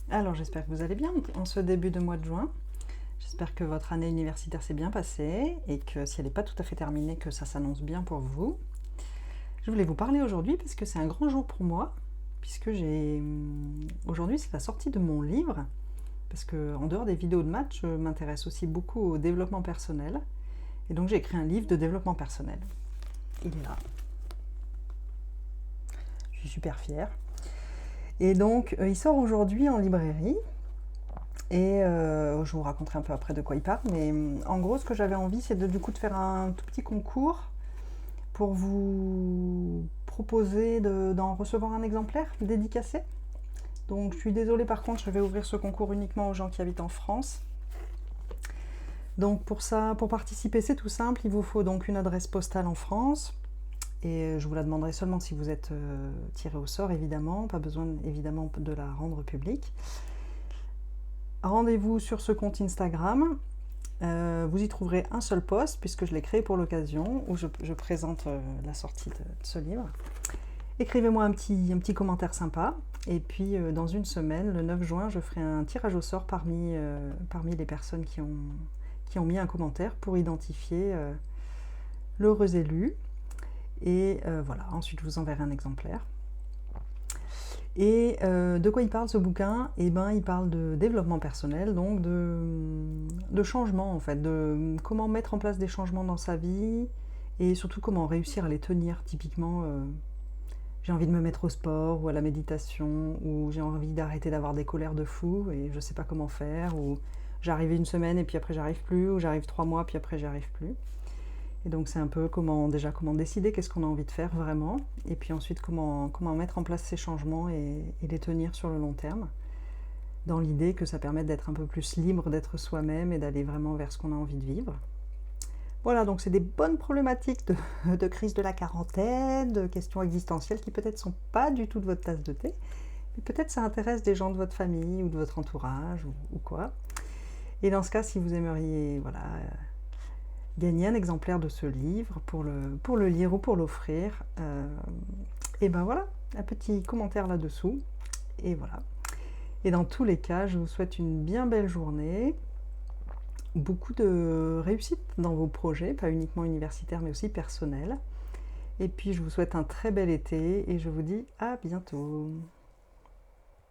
Alors j'espère que vous allez bien en ce début de mois de juin. J'espère que votre année universitaire s'est bien passée et que si elle n'est pas tout à fait terminée, que ça s'annonce bien pour vous. Je voulais vous parler aujourd'hui parce que c'est un grand jour pour moi, puisque aujourd'hui c'est la sortie de mon livre, parce que en dehors des vidéos de maths, je m'intéresse aussi beaucoup au développement personnel. Et donc j'ai écrit un livre de développement personnel. Il est là. Je suis super fière. Et donc il sort aujourd'hui en librairie. Et je vous raconterai un peu après de quoi il parle, mais en gros, ce que j'avais envie, c'est du coup de faire un tout petit concours pour vous proposer d'en recevoir un exemplaire dédicacé. Donc je suis désolée, par contre, je vais ouvrir ce concours uniquement aux gens qui habitent en France. Donc pour ça, pour participer, c'est tout simple, il vous faut donc une adresse postale en France, et je vous la demanderai seulement si vous êtes tiré au sort, évidemment, pas besoin évidemment de la rendre publique. Rendez-vous sur ce compte Instagram. Vous y trouverez un seul post, puisque je l'ai créé pour l'occasion, où je présente la sortie de ce livre. Écrivez-moi un petit commentaire sympa, et puis dans une semaine, le 9 juin, je ferai un tirage au sort parmi les personnes qui ont mis un commentaire pour identifier l'heureux élu. Et voilà, ensuite je vous enverrai un exemplaire. Et de quoi il parle ce bouquin? Eh ben, il parle de développement personnel, donc de changement en fait, de comment mettre en place des changements dans sa vie et surtout comment réussir à les tenir. Typiquement, j'ai envie de me mettre au sport ou à la méditation, ou j'ai envie d'arrêter d'avoir des colères de fou et je sais pas comment faire, ou j'arrive une semaine et puis après j'arrive plus, ou j'arrive 3 mois puis après j'arrive plus. Et donc c'est un peu comment décider qu'est-ce qu'on a envie de faire vraiment, et puis ensuite comment mettre en place ces changements et les tenir sur le long terme, dans l'idée que ça permette d'être un peu plus libre d'être soi-même et d'aller vraiment vers ce qu'on a envie de vivre. Voilà, donc c'est des bonnes problématiques de crise de la quarantaine, de questions existentielles qui peut-être sont pas du tout de votre tasse de thé, mais peut-être ça intéresse des gens de votre famille ou de votre entourage ou quoi. Et dans ce cas, si vous aimeriez gagner un exemplaire de ce livre pour le lire ou pour l'offrir, et ben voilà, un petit commentaire là-dessous, et voilà. Et dans tous les cas, je vous souhaite une bien belle journée, beaucoup de réussite dans vos projets, pas uniquement universitaires mais aussi personnels. Et puis je vous souhaite un très bel été et je vous dis à bientôt.